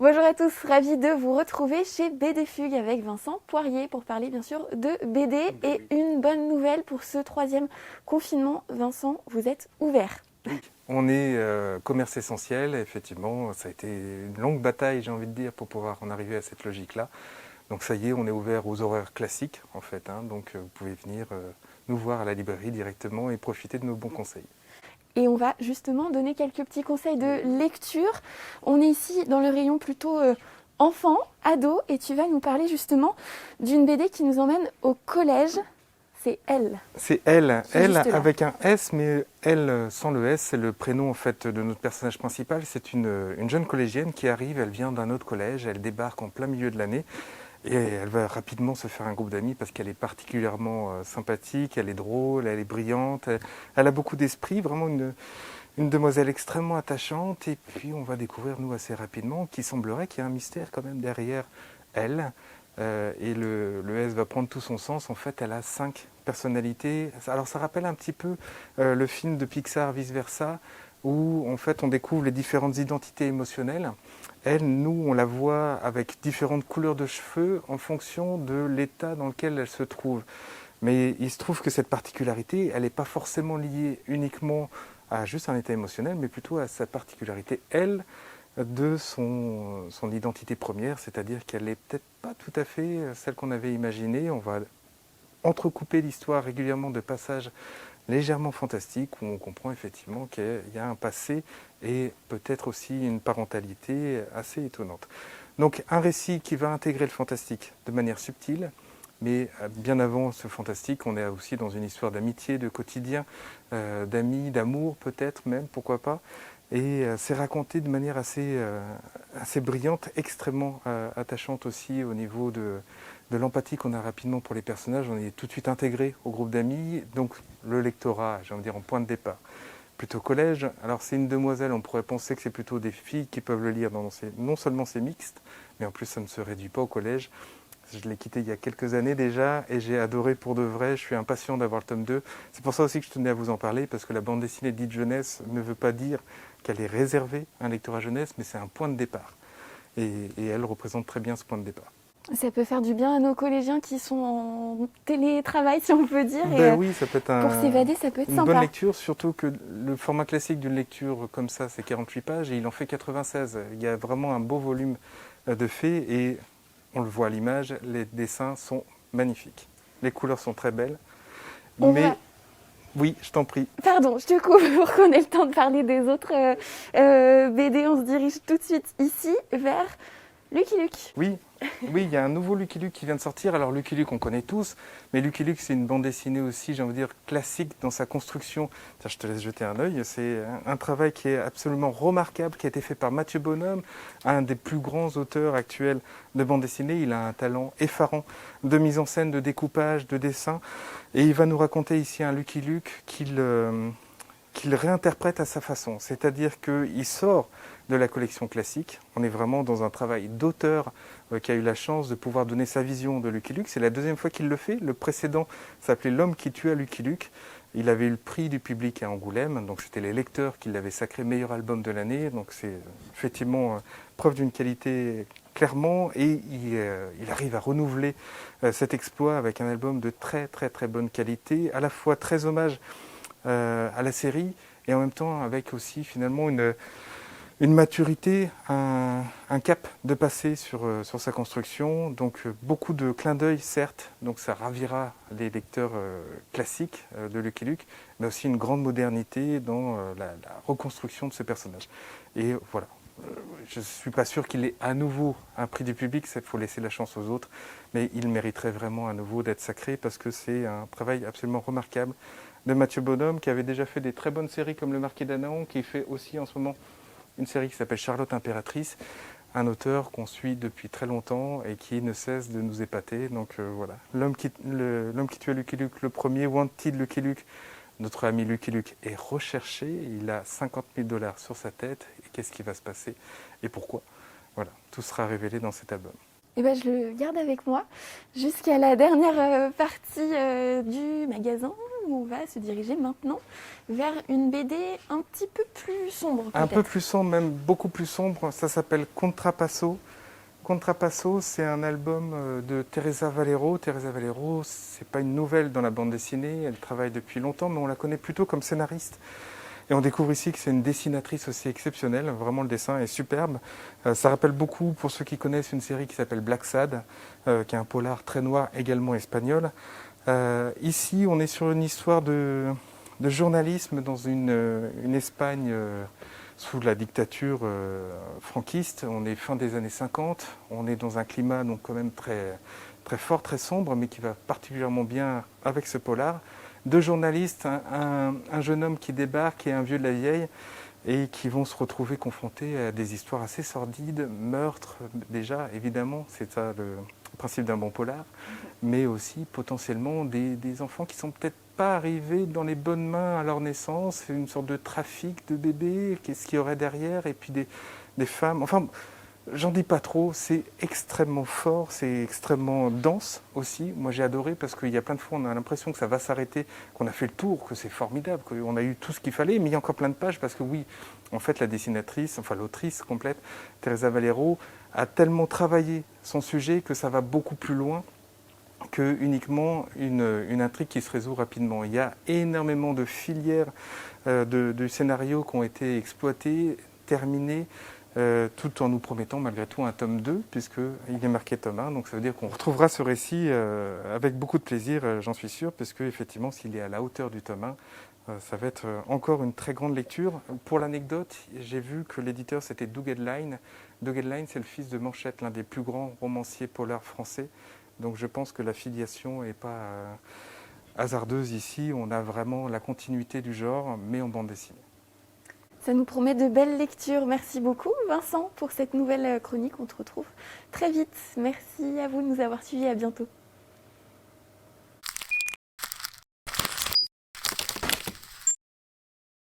Bonjour à tous, ravi de vous retrouver chez BD Fugue avec Vincent Poirier pour parler bien sûr de BD et une bonne nouvelle pour ce troisième confinement. Vincent, vous êtes ouvert. Oui, on est commerce essentiel, effectivement, ça a été une longue bataille, j'ai envie de dire, pour pouvoir en arriver à cette logique-là. Donc ça y est, on est ouvert aux horaires classiques, en fait, donc vous pouvez venir nous voir à la librairie directement et profiter de nos bons conseils. Et on va justement donner quelques petits conseils de lecture. On est ici dans le rayon plutôt enfant, ado, et tu vas nous parler justement d'une BD qui nous emmène au collège. C'est Elle. C'est Elle, Qui est Elle juste là. avec un S, mais Elle sans le S, c'est le prénom en fait de notre personnage principal. C'est une jeune collégienne qui arrive, elle vient d'un autre collège, elle débarque en plein milieu de l'année. Et elle va rapidement se faire un groupe d'amis parce qu'elle est particulièrement sympathique, elle est drôle, elle est brillante, elle a beaucoup d'esprit, vraiment une demoiselle extrêmement attachante. Et puis on va découvrir, nous, assez rapidement, qu'il semblerait qu'il y a un mystère quand même derrière elle. Et le S va prendre tout son sens. En fait, elle a 5 personnalités. Alors ça rappelle un petit peu le film de Pixar Vice Versa, où en fait on découvre les différentes identités émotionnelles. Elle, nous, on la voit avec différentes couleurs de cheveux en fonction de l'état dans lequel elle se trouve. Mais il se trouve que cette particularité, elle n'est pas forcément liée uniquement à juste un état émotionnel, mais plutôt à sa particularité, elle, de son identité première, c'est-à-dire qu'elle n'est peut-être pas tout à fait celle qu'on avait imaginée. On va entrecouper l'histoire régulièrement de passages légèrement fantastiques où on comprend effectivement qu'il y a un passé et peut-être aussi une parentalité assez étonnante. Donc un récit qui va intégrer le fantastique de manière subtile, mais bien avant ce fantastique, on est aussi dans une histoire d'amitié, de quotidien, d'amis, d'amour peut-être même, pourquoi pas. Et c'est raconté de manière assez brillante, extrêmement attachante aussi au niveau de l'empathie qu'on a rapidement pour les personnages. On est tout de suite intégré au groupe d'amis, donc le lectorat, j'ai envie de dire, en point de départ. Plutôt collège, alors c'est une demoiselle, on pourrait penser que c'est plutôt des filles qui peuvent le lire, non seulement c'est mixte, mais en plus ça ne se réduit pas au collège. Je l'ai quitté il y a quelques années déjà et j'ai adoré pour de vrai, je suis impatient d'avoir le tome 2. C'est pour ça aussi que je tenais à vous en parler, parce que la bande dessinée dite jeunesse ne veut pas dire qu'elle est réservée à un lectorat jeunesse, mais c'est un point de départ. Et elle représente très bien ce point de départ. Ça peut faire du bien à nos collégiens qui sont en télétravail, si on peut dire. Et Ben oui, ça peut être pour s'évader, ça peut être une bonne sympa. lecture, surtout que le format classique d'une lecture comme ça, c'est 48 pages et il en fait 96. Il y a vraiment un beau volume de faits et on le voit à l'image, les dessins sont magnifiques. Les couleurs sont très belles, On mais va... oui, je t'en prie. Pardon, je te coupe pour qu'on ait le temps de parler des autres BD. On se dirige tout de suite ici vers Lucky Luke. Oui, oui, il y a un nouveau Lucky Luke qui vient de sortir. Alors Lucky Luke, on connaît tous, mais Lucky Luke, c'est une bande dessinée aussi, j'ai envie de dire, classique dans sa construction. Tiens, je te laisse jeter un œil. C'est un travail qui est absolument remarquable, qui a été fait par Mathieu Bonhomme, un des plus grands auteurs actuels de bande dessinée. Il a un talent effarant de mise en scène, de découpage, de dessin. Et il va nous raconter ici un Lucky Luke qu'il réinterprète à sa façon. C'est-à-dire qu'il sort de la collection classique. On est vraiment dans un travail d'auteur qui a eu la chance de pouvoir donner sa vision de Lucky Luke. C'est la deuxième fois qu'il le fait. Le précédent s'appelait L'homme qui tua Lucky Luke. Il avait eu le prix du public à Angoulême, donc c'était les lecteurs qui l'avaient sacré meilleur album de l'année. Donc c'est effectivement preuve d'une qualité clairement, et il arrive à renouveler cet exploit avec un album de très très très bonne qualité, à la fois très hommage à la série et en même temps avec aussi finalement une maturité, un cap de passer sur sa construction. Donc beaucoup de clins d'œil certes, donc ça ravira les lecteurs classiques de Lucky Luke, mais aussi une grande modernité dans la reconstruction de ce personnage. Et voilà. Je ne suis pas sûr qu'il ait à nouveau un prix du public, il faut laisser la chance aux autres, mais il mériterait vraiment à nouveau d'être sacré parce que c'est un travail absolument remarquable de Mathieu Bonhomme qui avait déjà fait des très bonnes séries comme Le Marquis d'Anaon, qui fait aussi en ce moment une série qui s'appelle Charlotte Impératrice, un auteur qu'on suit depuis très longtemps et qui ne cesse de nous épater. Donc voilà, l'homme qui tue Lucky Luke, le premier, Wanted Lucky Luke. Notre ami Lucky Luke est recherché, il a 50 000 $ sur sa tête. Et qu'est-ce qui va se passer et pourquoi? Voilà, tout sera révélé dans cet album. Eh ben, je le garde avec moi jusqu'à la dernière partie du magasin, où on va se diriger maintenant vers une BD un petit peu plus sombre. Un peu plus sombre, même beaucoup plus sombre. Ça s'appelle Contrapasso. Contrapasso, c'est un album de Teresa Valero. Teresa Valero, c'est pas une nouvelle dans la bande dessinée, elle travaille depuis longtemps, mais on la connaît plutôt comme scénariste. Et on découvre ici que c'est une dessinatrice aussi exceptionnelle, vraiment le dessin est superbe. Ça rappelle beaucoup, pour ceux qui connaissent, une série qui s'appelle Black Sad, qui est un polar très noir, également espagnol. Ici, on est sur une histoire de journalisme dans une Espagne sous la dictature franquiste. On est fin des années 50, on est dans un climat donc quand même très, très fort, très sombre, mais qui va particulièrement bien avec ce polar. Deux journalistes, un jeune homme qui débarque et un vieux de la vieille, et qui vont se retrouver confrontés à des histoires assez sordides, meurtres déjà, évidemment, c'est ça le principe d'un bon polar, mais aussi potentiellement des enfants qui sont peut-être pas arrivés dans les bonnes mains à leur naissance, une sorte de trafic de bébés, qu'est-ce qu'il y aurait derrière, et puis des femmes, enfin... J'en dis pas trop, c'est extrêmement fort, c'est extrêmement dense aussi. Moi j'ai adoré parce qu'il y a plein de fois on a l'impression que ça va s'arrêter, qu'on a fait le tour, que c'est formidable, qu'on a eu tout ce qu'il fallait, mais il y a encore plein de pages parce que oui, en fait la dessinatrice, enfin l'autrice complète, Teresa Valero, a tellement travaillé son sujet que ça va beaucoup plus loin que uniquement une intrigue qui se résout rapidement. Il y a énormément de filières de scénarios qui ont été exploités, terminés, tout en nous promettant malgré tout un tome 2, puisqu'il est marqué tome 1, donc ça veut dire qu'on retrouvera ce récit avec beaucoup de plaisir, j'en suis sûr, puisque effectivement s'il est à la hauteur du tome 1, ça va être encore une très grande lecture. Pour l'anecdote, j'ai vu que l'éditeur c'était Doug Edline. Doug Edline, c'est le fils de Manchette, l'un des plus grands romanciers polars français, donc je pense que la filiation n'est pas hasardeuse ici, on a vraiment la continuité du genre, mais en bande dessinée. Ça nous promet de belles lectures. Merci beaucoup Vincent pour cette nouvelle chronique. On te retrouve très vite. Merci à vous de nous avoir suivis. À bientôt.